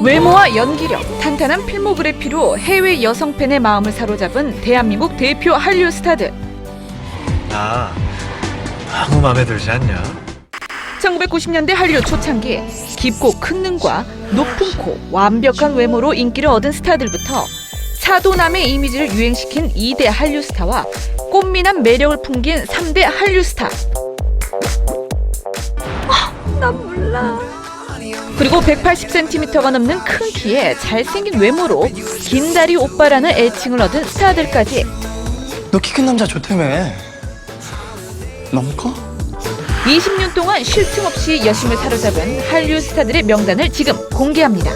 외모와 연기력, 탄탄한 필모그래피로 해외 여성 팬의 마음을 사로잡은 대한민국 대표 한류 스타들. 나 아무 마음에 들지 않냐? 1990년대 한류 초창기 깊고 큰 눈과 높은 코, 완벽한 외모로 인기를 얻은 스타들부터 사도남의 이미지를 유행시킨 2대 한류 스타와 꽃미남 매력을 풍긴 3대 한류 스타. 난 몰라. 그리고 180cm가 넘는 큰 키에 잘생긴 외모로 긴다리 오빠라는 애칭을 얻은 스타들까지. 너 키 큰 남자 좋다며. 너무 커? 20년 동안 쉴 틈 없이 여심을 사로잡은 한류 스타들의 명단을 지금 공개합니다.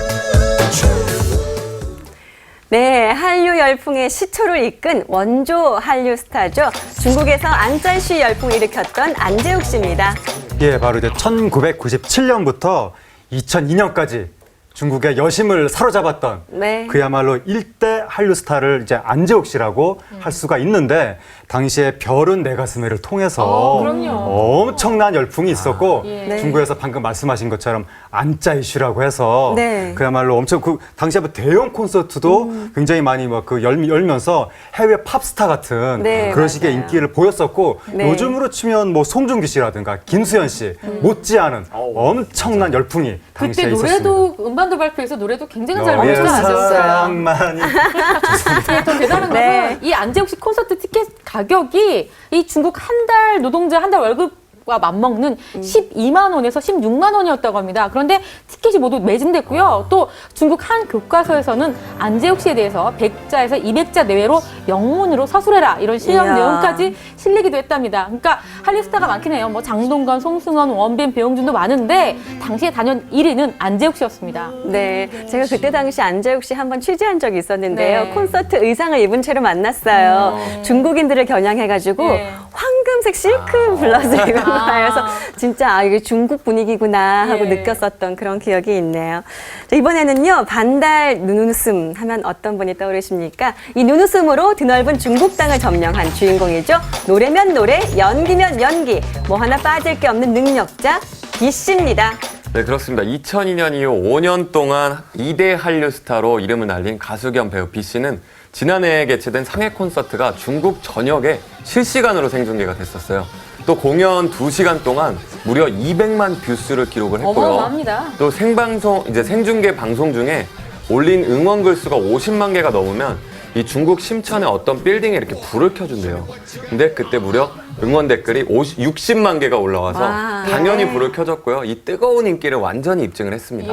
네, 한류 열풍의 시초를 이끈 원조 한류 스타죠. 중국에서 안짠시 열풍을 일으켰던 안재욱 씨입니다. 예, 바로 이제 1997년부터 2002년까지 중국의 여심을 사로잡았던 네. 그야말로 일대 한류 스타를 이제 안재욱 씨라고 할 수가 있는데, 당시에 별은 내 가슴에를 통해서 엄청난 열풍이 있었고, 네. 중국에서 방금 말씀하신 것처럼 안짜 이슈라고 해서 네. 그야말로 엄청 그 당시에 뭐 대형 콘서트도 굉장히 많이 뭐 그 열면서 해외 팝스타 같은 네, 그런 식의 맞아요. 인기를 보였었고, 네. 요즘으로 치면 뭐 송중기 씨라든가 김수현 씨 못지않은 엄청난 열풍이 당시에 그때 있었습니다. 노래도 음반도 발표해서 노래도 굉장히 잘 너의 만들지 않았어요. 사랑만이 네, 더 대단한 네. 것은 이 안재욱 씨 콘서트 티켓 가격이 이 중국 한 달 노동자 한 달 월급과 맞먹는 12만 원에서 16만 원이었다고 합니다. 그런데 티켓이 모두 매진됐고요. 또 중국 한 교과서에서는 안재욱 씨에 대해서 100자에서 200자 내외로 영문으로 서술해라 이런 실력 이야. 내용까지 실리기도 했답니다. 그러니까 한류 스타가 많긴 해요. 뭐 장동건, 송승헌, 원빈, 배용준도 많은데 당시에 단연 1위는 안재욱 씨였습니다. 네, 제가 그때 당시 안재욱 씨 한번 취재한 적이 있었는데요. 네. 콘서트 의상을 입은 채로 만났어요. 중국인들을 겨냥해가지고 네. 황금색 실크 블라우스를 입은 거예요. 그래서 진짜 이게 중국 분위기구나 하고 예. 느꼈었던 그런 기억이 있네요. 자, 이번에는요, 반달 눈웃음 하면 어떤 분이 떠오르십니까? 이 눈웃음으로 드넓은 중국 땅을 점령한 주인공이죠. 노래면 노래, 연기면 연기, 뭐 하나 빠질 게 없는 능력자 비씨입니다. 네, 그렇습니다. 2002년 이후 5년 동안 2대 한류 스타로 이름을 날린 가수 겸 배우 비씨는 지난해 개최된 상해 콘서트가 중국 전역에 실시간으로 생중계가 됐었어요. 또 공연 2시간 동안 무려 200만 뷰수를 기록을 했고요. 어마어마합니다. 또 생방송, 이제 생중계 방송 중에 올린 응원 글수가 50만 개가 넘으면 이 중국 심천의 어떤 빌딩에 이렇게 불을 켜준대요. 근데 그때 무려 응원 댓글이 60만 개가 올라와서 와. 당연히 불을 켜졌고요. 이 뜨거운 인기를 완전히 입증을 했습니다.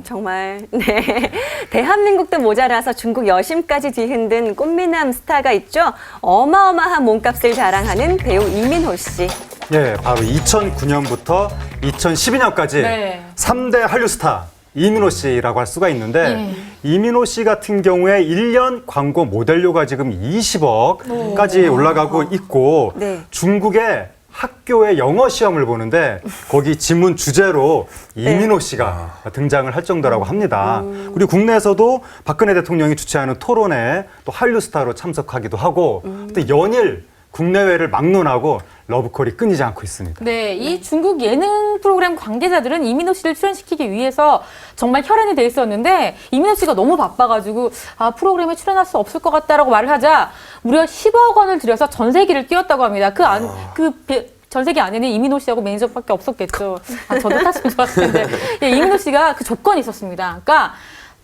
정말 네, 대한민국도 모자라서 중국 여심까지 뒤흔든 꽃미남 스타가 있죠. 어마어마한 몸값을 자랑하는 배우 이민호 씨. 예, 바로 2009년부터 2012년까지 네. 3대 한류 스타 이민호 씨라고 할 수가 있는데, 이민호 씨 같은 경우에 1년 광고 모델료가 지금 20억까지 올라가고 있고, 네. 중국의 학교에 영어 시험을 보는데 거기 지문 주제로 이민호 씨가 등장을 할 정도라고 합니다. 그리고 국내에서도 박근혜 대통령이 주최하는 토론에 또 한류 스타로 참석하기도 하고, 또 연일 국내외를 막론하고 러브콜이 끊이지 않고 있습니다. 네, 이 중국 예능 프로그램 관계자들은 이민호 씨를 출연시키기 위해서 정말 혈안이 돼 있었는데, 이민호 씨가 너무 바빠가지고 프로그램에 출연할 수 없을 것 같다라고 말을 하자 무려 10억 원을 들여서 전세기를 띄웠다고 합니다. 전세기 안에는 이민호 씨하고 매니저밖에 없었겠죠. 저도 탔으면 좋았을 텐데. 예, 이민호 씨가 그 조건이 있었습니다. 그러니까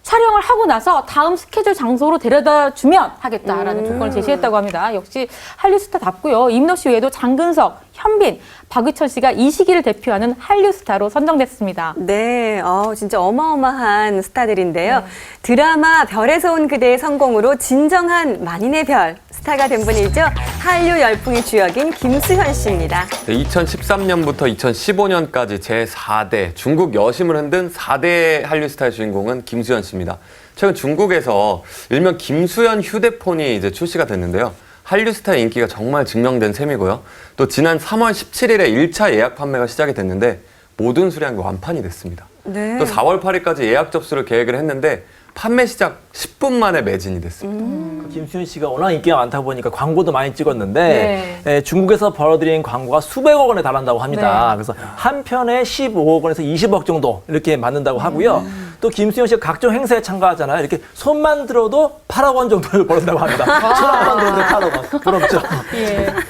촬영을 하고 나서 다음 스케줄 장소로 데려다 주면 하겠다라는 조건을 제시했다고 합니다. 역시 한류 스타답고요. 이민호 씨 외에도 장근석, 현빈, 박의철 씨가 이 시기를 대표하는 한류 스타로 선정됐습니다. 네, 진짜 어마어마한 스타들인데요. 드라마 별에서 온 그대의 성공으로 진정한 만인의 별 스타가 된 분이죠. 한류 열풍의 주역인 김수현 씨입니다. 네, 2013년부터 2015년까지 제4대 중국 여심을 흔든 4대 한류 스타의 주인공은 김수현 씨입니다. 최근 중국에서 일명 김수현 휴대폰이 이제 출시가 됐는데요. 한류 스타의 인기가 정말 증명된 셈이고요. 또 지난 3월 17일에 1차 예약 판매가 시작이 됐는데 모든 수량이 완판이 됐습니다. 네. 또 4월 8일까지 예약 접수를 계획을 했는데 판매 시작 10분 만에 매진이 됐습니다. 김수현 씨가 워낙 인기가 많다 보니까 광고도 많이 찍었는데 중국에서 벌어들인 광고가 수백억 원에 달한다고 합니다. 그래서 한 편에 15억 원에서 20억 정도 이렇게 받는다고 하고요. 또 김수현 씨가 각종 행사에 참가하잖아요. 이렇게 손만 들어도 8억 원 정도를 벌었다고 합니다. 손만 들어도 8억 원. 부럽죠?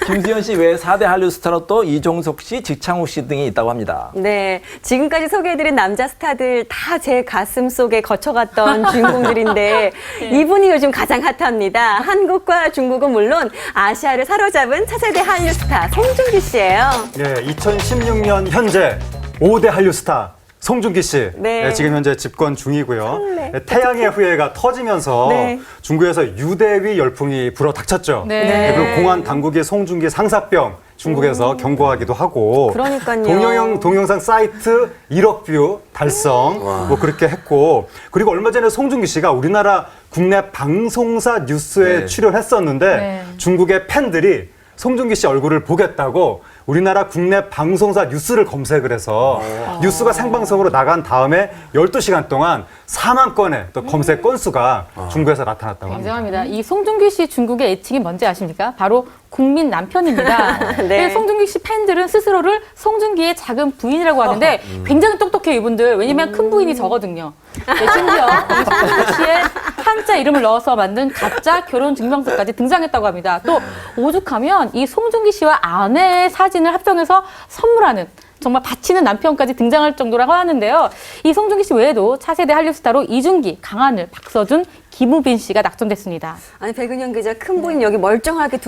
김수현 씨 외에 4대 한류 스타로 또 이종석 씨, 직창욱 씨 등이 있다고 합니다. 네, 지금까지 소개해드린 남자 스타들 다 제 가슴 속에 거쳐갔던 주인공들인데 이분이 요즘 가장 핫합니다. 한국과 중국은 물론 아시아를 사로잡은 차세대 한류 스타 송중기 씨예요. 예, 2016년 현재 5대 한류 스타 송중기 씨. 네. 지금 현재 집권 중이고요. 설레. 태양의 후예가 터지면서 네. 중국에서 유대위 열풍이 불어닥쳤죠. 네. 그리고 공안 당국이 송중기 상사병 중국에서 경고하기도 하고 그러니까요. 동영상 사이트 1억 뷰 달성 뭐 그렇게 했고 그리고 얼마 전에 송중기 씨가 우리나라 국내 방송사 뉴스에 네. 출연했었는데 네. 중국의 팬들이 송중기 씨 얼굴을 보겠다고 우리나라 국내 방송사 뉴스를 검색을 해서 뉴스가 생방송으로 나간 다음에 12시간 동안 4만 건의 또 검색 건수가 중국에서 나타났다고 합니다. 굉장합니다. 이 송중기 씨 중국의 애칭이 뭔지 아십니까? 바로 국민 남편입니다. 네. 송중기 씨 팬들은 스스로를 송중기의 작은 부인이라고 하는데 굉장히 똑똑해요, 이분들. 왜냐면 큰 부인이 저거든요. 네, 심지어 이 송중기 씨의 한자 이름을 넣어서 만든 가짜 결혼 증명서까지 등장했다고 합니다. 또 오죽하면 이 송중기 씨와 아내의 사진을 합성해서 선물하는 정말 바치는 남편까지 등장할 정도라고 하는데요. 이 송중기 씨 외에도 차세대 한류 스타로 이준기, 강하늘, 박서준, 김우빈 씨가 낙점됐습니다. 아니 백은영 기자 큰 부인 여기 멀쩡하게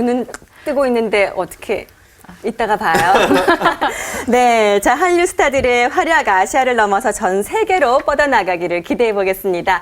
뜨고 있는데 어떻게 이따가 봐요. 네, 자 한류 스타들의 활약 아시아를 넘어서 전 세계로 뻗어나가기를 기대해 보겠습니다.